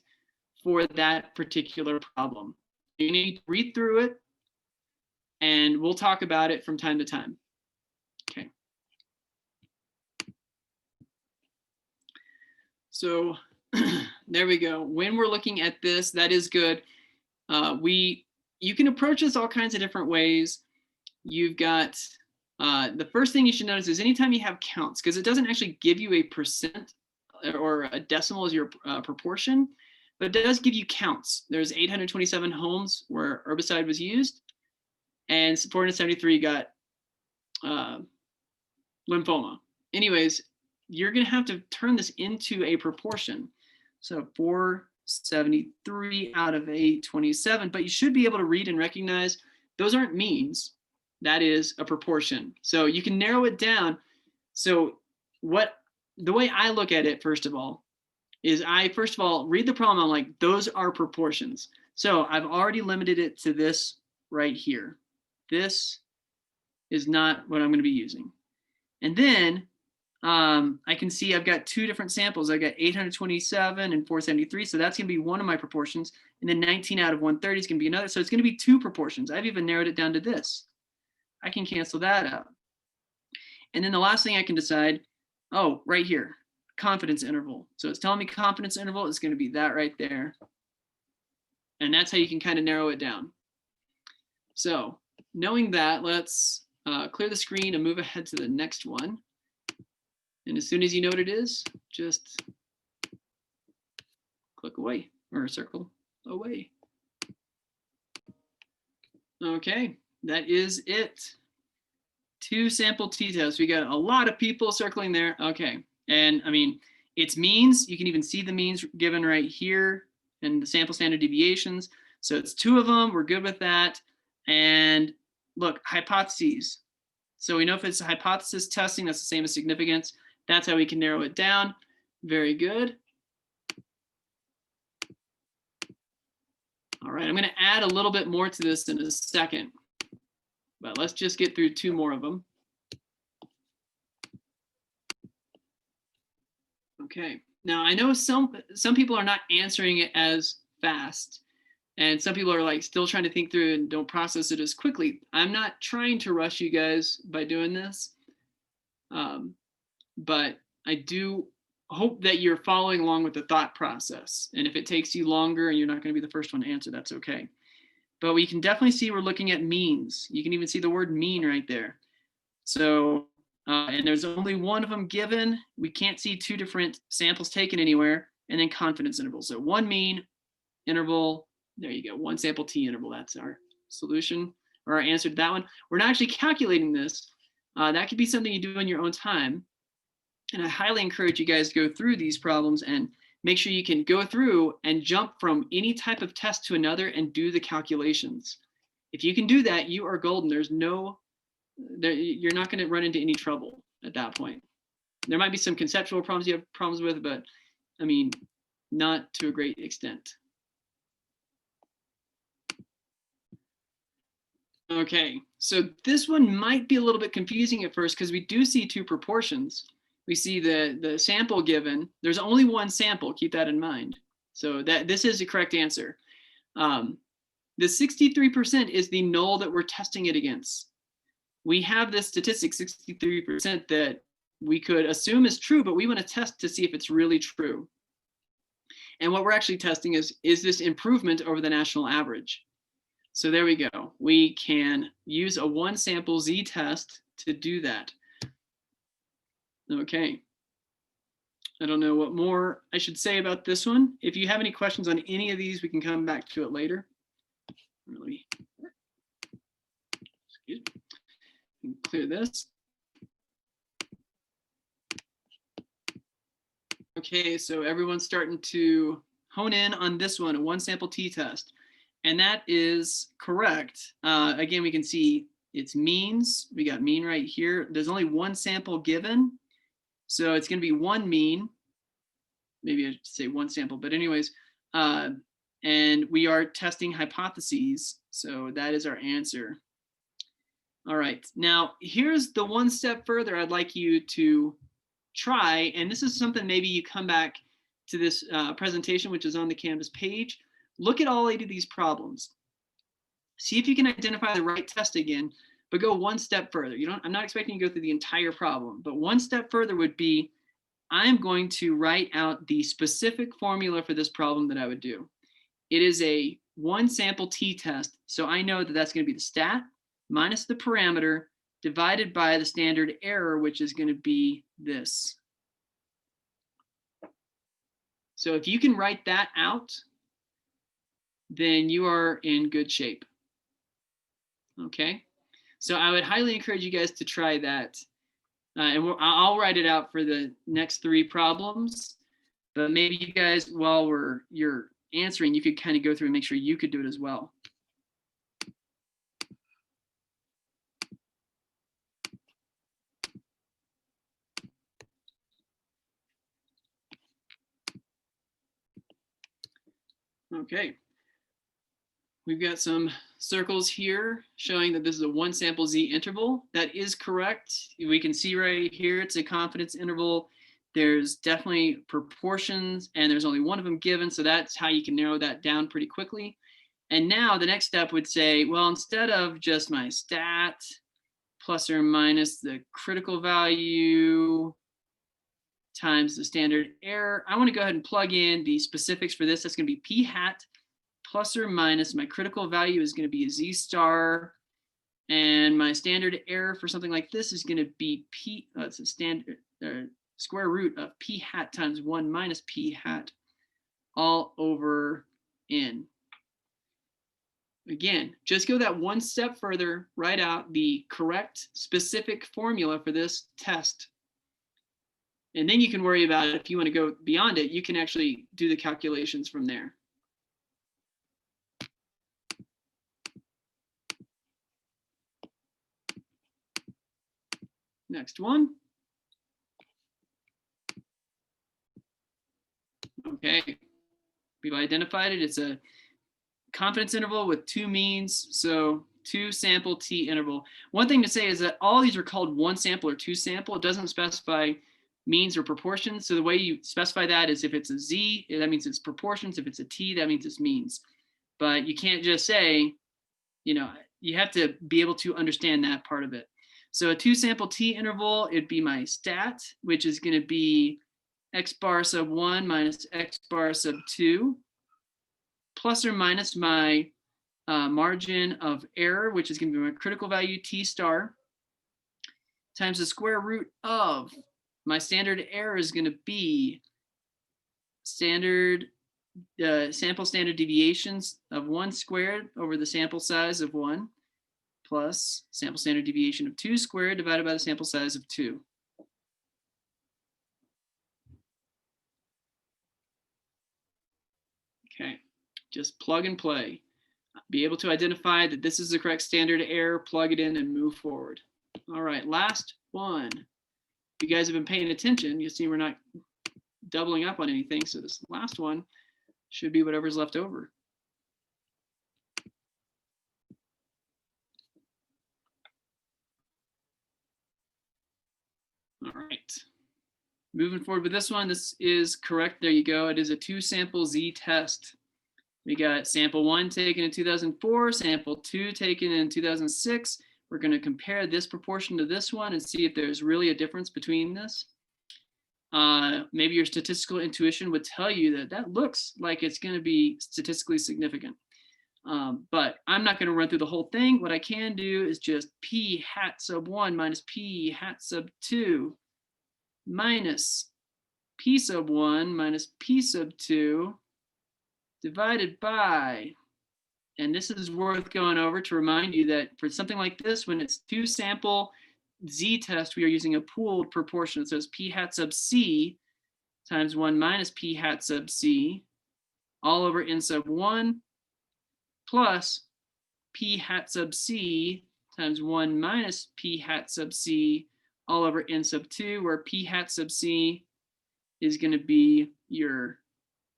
for that particular problem. You need to read through it, and we'll talk about it from time to time. Okay. So there we go. When we're looking at this, that is good. You can approach this all kinds of different ways. You've got, the first thing you should notice is anytime you have counts, because it doesn't actually give you a percent or a decimal as your proportion, but it does give you counts. There's 827 homes where herbicide was used, and 473 got lymphoma. Anyways, you're going to have to turn this into a proportion. So 473 out of 827, but you should be able to read and recognize those aren't means. That is a proportion. So you can narrow it down. So the way I look at it, first of all, is I first of all read the problem. I'm like, those are proportions. So I've already limited it to this right here. This is not what I'm going to be using. And then I can see I've got two different samples. I got 827 and 473. So that's going to be one of my proportions. And then 19 out of 130 is going to be another. So it's going to be two proportions. I've even narrowed it down to this. I can cancel that out. And then the last thing I can decide, oh, right here, confidence interval. So it's telling me confidence interval is going to be that right there. And that's how you can kind of narrow it down. So knowing that, let's clear the screen and move ahead to the next one. And as soon as you know what it is, just click away or circle away. Okay, that is it. 2 sample t-tests. We got a lot of people circling there. Okay, and I mean, it's means. You can even see the means given right here and the sample standard deviations. So it's 2 of them. We're good with that. And look, hypotheses. So we know if it's a hypothesis testing, that's the same as significance. That's how we can narrow it down. Very good. All right, I'm going to add a little bit more to this in a second, but let's just get through 2 more of them. Okay, now I know some people are not answering it as fast, and some people are like still trying to think through and don't process it as quickly. I'm not trying to rush you guys by doing this, but I do hope that you're following along with the thought process. And if it takes you longer and you're not going to be the first one to answer, that's okay. But we can definitely see we're looking at means. You can even see the word mean right there. So, and there's only one of them given. We can't see 2 different samples taken anywhere. and then confidence intervals. So one mean interval, there you go, one sample t interval. That's our solution or our answer to that one. We're not actually calculating this. That could be something you do in your own time. And I highly encourage you guys to go through these problems and make sure you can go through and jump from any type of test to another and do the calculations. If you can do that, you are golden. You're not going to run into any trouble at that point. There might be some conceptual problems you have problems with, but I mean, not to a great extent. Okay, so this one might be a little bit confusing at first because we do see two proportions. We see the sample given. There's only one sample, keep that in mind. So this is the correct answer. The 63% is the null that we're testing it against. We have this statistic, 63%, that we could assume is true, but we want to test to see if it's really true. And what we're actually testing is this improvement over the national average? So there we go. We can use a one sample z-test to do that. Okay. I don't know what more I should say about this one. If you have any questions on any of these, we can come back to it later. Excuse me. Clear this. Okay, so everyone's starting to hone in on this one, a one sample t-test. And that is correct. Again, we can see it's means. We got mean right here. There's only one sample given. So it's going to be one mean. Maybe I should say one sample, but anyways. And we are testing hypotheses. So that is our answer. All right. Now, here's the one step further I'd like you to try. And this is something maybe you come back to this presentation, which is on the Canvas page. Look at all 8 of these problems. See if you can identify the right test again, but go one step further. I'm not expecting you to go through the entire problem, but one step further would be, I'm going to write out the specific formula for this problem that I would do. It is a one sample t-test, so I know that that's going to be the stat minus the parameter divided by the standard error, which is going to be this. So if you can write that out, then you are in good shape. Okay, so I would highly encourage you guys to try that. And I'll write it out for the next 3 problems, but maybe you guys, while you're answering, you could kind of go through and make sure you could do it as well. Okay. We've got some circles here showing that this is a one sample z interval. That is correct. We can see right here, it's a confidence interval. There's definitely proportions and there's only one of them given. So that's how you can narrow that down pretty quickly. And now the next step would say, well, instead of just my stat plus or minus the critical value times the standard error, I want to go ahead and plug in the specifics for this. That's going to be p hat plus or minus my critical value is going to be a z star, and my standard error for something like this is going to be it's a standard square root of p hat times 1 minus p hat all over n. Again, just go that one step further, write out the correct specific formula for this test. And then you can worry about it. If you want to go beyond it, you can actually do the calculations from there. Next one. Okay, we've identified it. It's a confidence interval with 2 means, so 2 sample t interval. One thing to say is that all these are called one sample or 2 sample. It doesn't specify means or proportions. So the way you specify that is if it's a z, that means it's proportions. If it's a t, that means it's means. But you can't just say, you have to be able to understand that part of it. So a 2 sample t interval, it'd be my stat, which is going to be x bar sub 1 minus x bar sub 2, plus or minus my margin of error, which is going to be my critical value t star, times the square root of my standard error is going to be standard sample standard deviations of 1 squared over the sample size of 1 plus sample standard deviation of 2 squared divided by the sample size of 2. Okay, just plug and play. Be able to identify that this is the correct standard error, plug it in and move forward. All right, last one. If you guys have been paying attention, you'll see we're not doubling up on anything. So this last one should be whatever's left over. All right. Moving forward with this one, this is correct. There you go. It is a 2-sample z-test. We got sample 1 taken in 2004, sample 2 taken in 2006. We're going to compare this proportion to this one and see if there's really a difference between this. Maybe your statistical intuition would tell you that that looks like it's going to be statistically significant. But I'm not going to run through the whole thing. What I can do is just p hat sub 1 minus p hat sub 2 minus p sub 1 minus p sub 2 divided by, and this is worth going over to remind you that for something like this, when it's 2-sample z-test, we are using a pooled proportion. So it's p hat sub c times 1 minus p hat sub c all over n sub 1 plus p hat sub c times 1 minus p hat sub c all over n sub 2, where p hat sub c is going to be your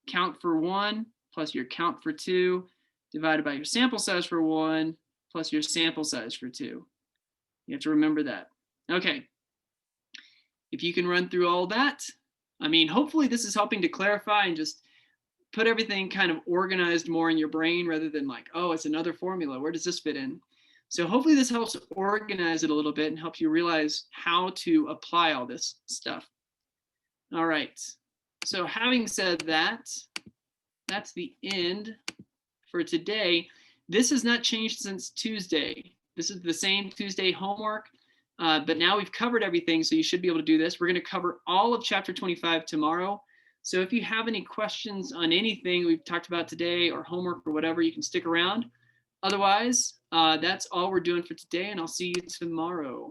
count for 1 plus your count for 2 divided by your sample size for 1 plus your sample size for 2. You have to remember that. Okay. If you can run through all that, I mean, hopefully this is helping to clarify and just put everything kind of organized more in your brain rather than like, oh, it's another formula. Where does this fit in? So hopefully this helps organize it a little bit and helps you realize how to apply all this stuff. All right. So having said that, that's the end for today. This has not changed since Tuesday. This is the same Tuesday homework, but now we've covered everything, so you should be able to do this. We're going to cover all of chapter 25 tomorrow. So if you have any questions on anything we've talked about today or homework or whatever, you can stick around. Otherwise, that's all we're doing for today, and I'll see you tomorrow.